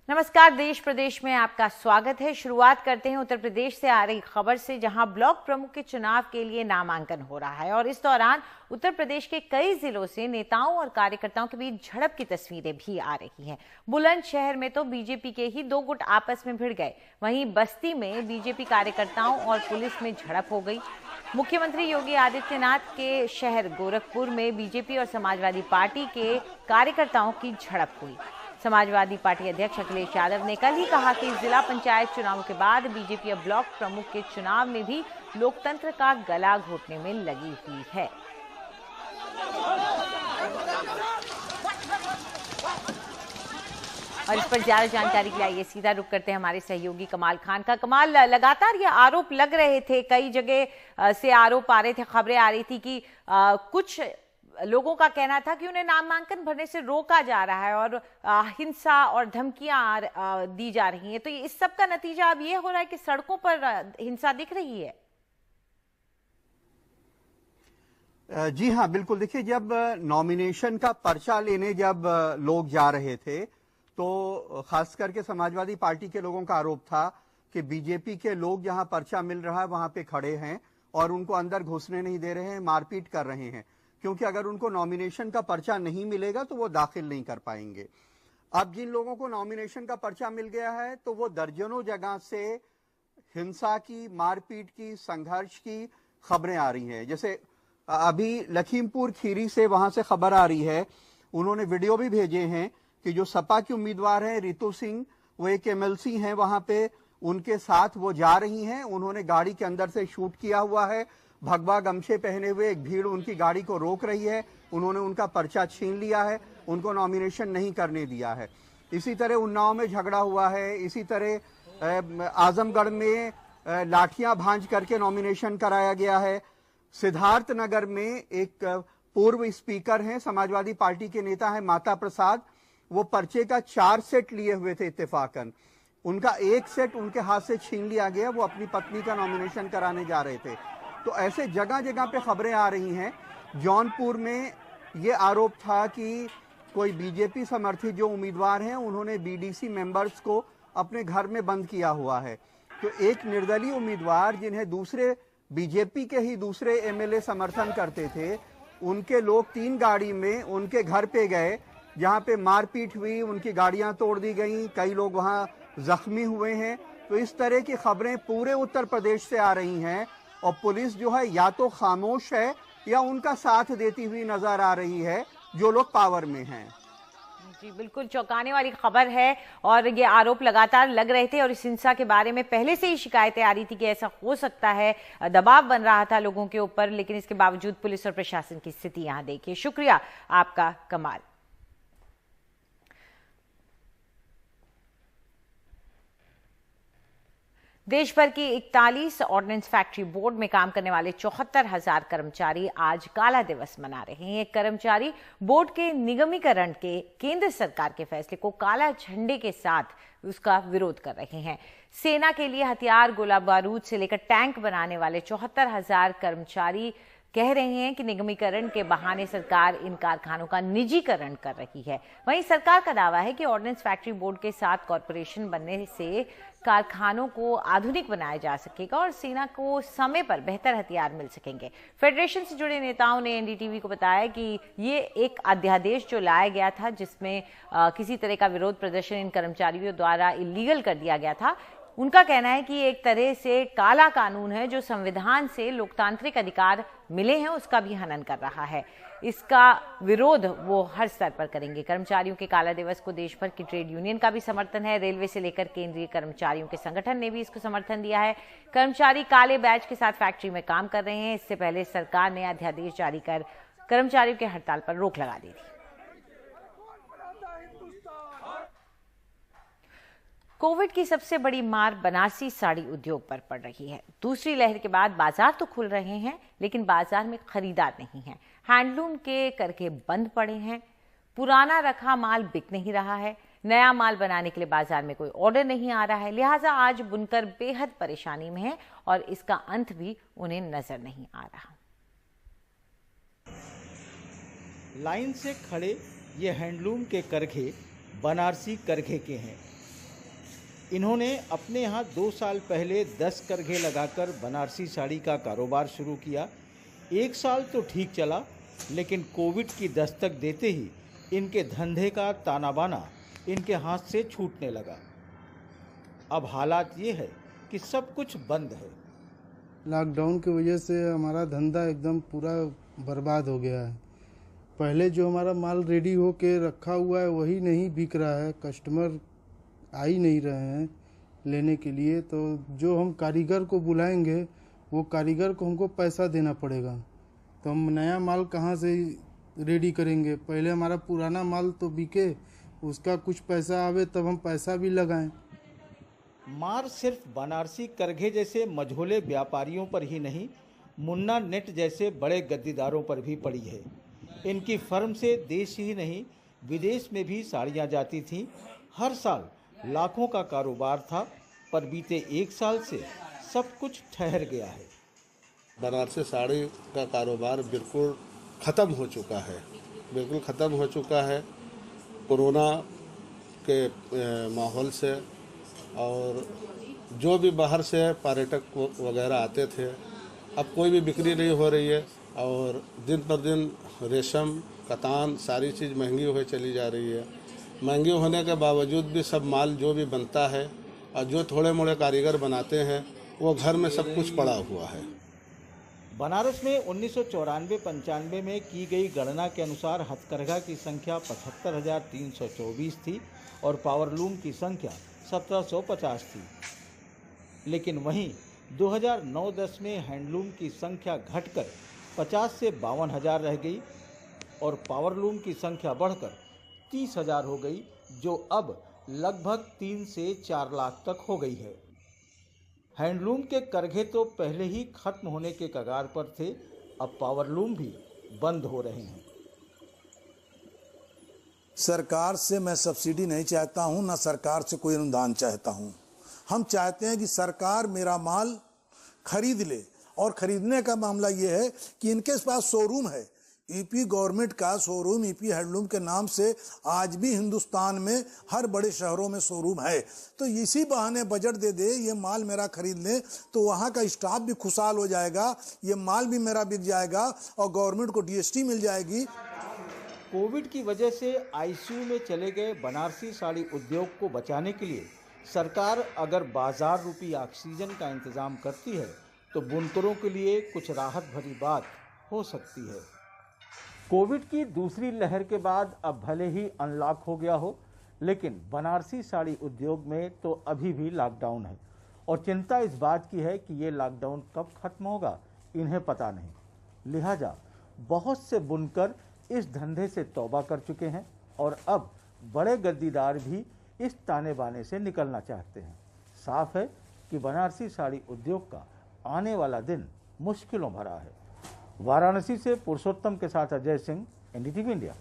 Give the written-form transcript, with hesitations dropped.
नमस्कार, देश प्रदेश में आपका स्वागत है। शुरुआत करते हैं उत्तर प्रदेश से आ रही खबर से, जहां ब्लॉक प्रमुख के चुनाव के लिए नामांकन हो रहा है और इस दौरान उत्तर प्रदेश के कई जिलों से नेताओं और कार्यकर्ताओं के बीच झड़प की तस्वीरें भी आ रही हैं। बुलंदशहर में तो बीजेपी के ही दो गुट आपस में भिड़ गए, वहीं बस्ती में बीजेपी कार्यकर्ताओं और पुलिस में झड़प हो गई। मुख्यमंत्री योगी आदित्यनाथ के शहर गोरखपुर में बीजेपी और समाजवादी पार्टी के कार्यकर्ताओं की झड़प हुई। समाजवादी पार्टी अध्यक्ष अखिलेश यादव ने कल ही कहा कि जिला पंचायत चुनावों के बाद बीजेपी अब ब्लॉक प्रमुख के चुनाव में भी लोकतंत्र का गला घोटने में लगी हुई है। और इस पर ज्यादा जानकारी के लिए आइए सीधा रुख करते हैं हमारे सहयोगी कमाल खान का। कमाल, लगातार ये आरोप लग रहे थे, कई जगह से आरोप आ रहे थे, खबरें आ रही थी कि कुछ लोगों का कहना था कि उन्हें नामांकन भरने से रोका जा रहा है और हिंसा और धमकियां दी जा रही हैं। तो इस सब का नतीजा अब ये हो रहा है कि सड़कों पर हिंसा दिख रही है। जी हाँ, बिल्कुल। देखिए, जब नॉमिनेशन का पर्चा लेने जब लोग जा रहे थे तो खास करके समाजवादी पार्टी के लोगों का आरोप था कि बीजेपी के लोग जहां पर्चा मिल रहा है वहां पे खड़े हैं और उनको अंदर घुसने नहीं दे रहे हैं, मारपीट कर रहे हैं, क्योंकि अगर उनको नॉमिनेशन का पर्चा नहीं मिलेगा तो वो दाखिल नहीं कर पाएंगे। अब जिन लोगों को नॉमिनेशन का पर्चा मिल गया है तो वो दर्जनों जगह से हिंसा की, मारपीट की, संघर्ष की खबरें आ रही हैं। जैसे अभी लखीमपुर खीरी से वहां से खबर आ रही है, उन्होंने वीडियो भी भेजे हैं कि जो सपा की उम्मीदवार हैं रितु सिंह, वो एक एमएलसी हैं, वहां पे उनके साथ वो जा रही हैं। उन्होंने गाड़ी के अंदर से शूट किया हुआ है, भगवा गमछे पहने हुए एक भीड़ उनकी गाड़ी को रोक रही है, उन्होंने उनका पर्चा छीन लिया है, उनको नॉमिनेशन नहीं करने दिया है। इसी तरह उन्नाव में झगड़ा हुआ है, इसी तरह आजमगढ़ में लाठियां भांज करके नॉमिनेशन कराया गया है। सिद्धार्थनगर में एक पूर्व स्पीकर हैं, समाजवादी पार्टी के नेता हैं माता प्रसाद, वो पर्चे का 4 सेट लिए हुए थे इत्तेफाकन, उनका एक सेट उनके हाथ से छीन लिया गया, वो अपनी पत्नी का नॉमिनेशन कराने जा रहे थे। तो ऐसे जगह जगह पे खबरें आ रही हैं। जौनपुर में ये आरोप था कि कोई बीजेपी समर्थित जो उम्मीदवार हैं उन्होंने बीडीसी मेंबर्स को अपने घर में बंद किया हुआ है। तो एक निर्दलीय उम्मीदवार जिन्हें दूसरे बीजेपी के ही दूसरे एमएलए समर्थन करते थे, उनके लोग 3 गाड़ी में उनके घर पे गए, जहां पे मारपीट हुई, उनकी गाड़ियां तोड़ दी गई, कई लोग वहां जख्मी हुए हैं। तो इस तरह की खबरें पूरे उत्तर प्रदेश से आ रही हैं और पुलिस जो है या तो खामोश है या उनका साथ देती हुई नजर आ रही है जो लोग पावर में हैं। जी बिल्कुल, चौंकाने वाली खबर है और ये आरोप लगातार लग रहे थे और इस हिंसा के बारे में पहले से ही शिकायतें आ रही थी कि ऐसा हो सकता है, दबाव बन रहा था लोगों के ऊपर, लेकिन इसके बावजूद पुलिस और प्रशासन की स्थिति यहां देखिए। शुक्रिया आपका कमाल। देश भर की 41 ऑर्डिनेंस फैक्ट्री बोर्ड में काम करने वाले 74,000 कर्मचारी आज काला दिवस मना रहे हैं। कर्मचारी बोर्ड के निगमीकरण के केंद्र सरकार के फैसले को काला झंडे के साथ उसका विरोध कर रहे हैं। सेना के लिए हथियार, गोला बारूद से लेकर टैंक बनाने वाले 74,000 कर्मचारी कह रहे हैं कि निगमीकरण के बहाने सरकार इन कारखानों का निजीकरण कर रही है। वहीं सरकार का दावा है कि ऑर्डिनेंस फैक्ट्री बोर्ड के साथ कॉरपोरेशन बनने से कारखानों को आधुनिक बनाया जा सकेगा और सेना को समय पर बेहतर हथियार मिल सकेंगे। फेडरेशन से जुड़े नेताओं ने एनडीटीवी को बताया कि ये एक अध्यादेश जो लाया गया था जिसमें किसी तरह का विरोध प्रदर्शन इन कर्मचारियों द्वारा इलीगल कर दिया गया था। उनका कहना है कि एक तरह से काला कानून है जो संविधान से लोकतांत्रिक अधिकार मिले हैं उसका भी हनन कर रहा है। इसका विरोध वो हर स्तर पर करेंगे। कर्मचारियों के काला दिवस को देश भर की ट्रेड यूनियन का भी समर्थन है। रेलवे से लेकर केंद्रीय कर्मचारियों के संगठन ने भी इसको समर्थन दिया है। कर्मचारी काले बैज के साथ फैक्ट्री में काम कर रहे हैं। इससे पहले सरकार ने अध्यादेश जारी कर कर्मचारियों के हड़ताल पर रोक लगा दी थी। कोविड की सबसे बड़ी मार बनारसी साड़ी उद्योग पर पड़ रही है। दूसरी लहर के बाद बाजार तो खुल रहे हैं लेकिन बाजार में खरीदार नहीं है। हैंडलूम के करके बंद पड़े हैं। पुराना रखा माल बिक नहीं रहा है। नया माल बनाने के लिए बाजार में कोई ऑर्डर नहीं आ रहा है। लिहाजा आज बुनकर बेहद परेशानी में है और इसका अंत भी उन्हें नजर नहीं आ रहा। लाइन से खड़े ये हैंडलूम के करघे बनारसी करघे के हैं। इन्होंने अपने यहाँ 2 साल पहले 10 करघे लगाकर बनारसी साड़ी का कारोबार शुरू किया। 1 साल तो ठीक चला, लेकिन कोविड की दस्तक देते ही इनके धंधे का ताना बाना इनके हाथ से छूटने लगा। अब हालात ये है कि सब कुछ बंद है। लॉकडाउन की वजह से हमारा धंधा एकदम पूरा बर्बाद हो गया है। पहले जो हमारा माल रेडी हो के रखा हुआ है वही नहीं बिक रहा है, कस्टमर आ ही नहीं रहे हैं लेने के लिए। तो जो हम कारीगर को बुलाएंगे वो कारीगर को हमको पैसा देना पड़ेगा, तो हम नया माल कहाँ से रेडी करेंगे। पहले हमारा पुराना माल तो बिके, उसका कुछ पैसा आवे तब हम पैसा भी लगाएं। मार सिर्फ बनारसी करघे जैसे मझोले व्यापारियों पर ही नहीं, मुन्ना नेट जैसे बड़े गद्दीदारों पर भी पड़ी है। इनकी फर्म से देश ही नहीं विदेश में भी साड़ियाँ जाती थीं। हर साल लाखों का कारोबार था, पर बीते 1 साल से सब कुछ ठहर गया है। बनारसी साड़ी का कारोबार बिल्कुल ख़त्म हो चुका है, बिल्कुल ख़त्म हो चुका है कोरोना के माहौल से। और जो भी बाहर से पर्यटक वगैरह आते थे, अब कोई भी बिक्री नहीं हो रही है। और दिन पर दिन रेशम, कतान सारी चीज़ महंगी हो चली जा रही है। महंगी होने के बावजूद भी सब माल जो भी बनता है और जो थोड़े मोड़े कारीगर बनाते हैं वो घर में सब कुछ पड़ा हुआ है। बनारस में 1994-95 में की गई गणना के अनुसार हथकरघा की संख्या 75,324 थी और पावरलूम की संख्या 1750 थी। लेकिन वहीं 2009-10 में हैंडलूम की संख्या घटकर 50 से 52,000 रह गई और पावरलूम की संख्या बढ़कर 30,000 हो गई, जो अब लगभग 3 से 4 लाख तक हो गई है। हैंडलूम के करघे तो पहले ही खत्म होने के कगार पर थे, अब पावरलूम भी बंद हो रहे हैं। सरकार से मैं सब्सिडी नहीं चाहता हूं, ना सरकार से कोई अनुदान चाहता हूं। हम चाहते हैं कि सरकार मेरा माल खरीद ले, और खरीदने का मामला ये है कि इनके पास शोरूम है, ईपी गवर्नमेंट का शोरूम ईपी हैंडलूम के नाम से आज भी हिंदुस्तान में हर बड़े शहरों में शोरूम है। तो इसी बहाने बजट दे दे, ये माल मेरा खरीद ले, तो वहाँ का स्टाफ भी खुशहाल हो जाएगा, ये माल भी मेरा बिक जाएगा और गवर्नमेंट को जीएसटी मिल जाएगी। कोविड की वजह से आईसीयू में चले गए बनारसी साड़ी उद्योग को बचाने के लिए सरकार अगर बाजार रूपी ऑक्सीजन का इंतजाम करती है तो बुनकरों के लिए कुछ राहत भरी बात हो सकती है। कोविड की दूसरी लहर के बाद अब भले ही अनलॉक हो गया हो, लेकिन बनारसी साड़ी उद्योग में तो अभी भी लॉकडाउन है और चिंता इस बात की है कि ये लॉकडाउन कब खत्म होगा इन्हें पता नहीं। लिहाजा बहुत से बुनकर इस धंधे से तौबा कर चुके हैं और अब बड़े गद्दीदार भी इस ताने बाने से निकलना चाहते हैं। साफ है कि बनारसी साड़ी उद्योग का आने वाला दिन मुश्किलों भरा है। वाराणसी से पुरुषोत्तम के साथ अजय सिंह, एनडीटीवी इंडिया।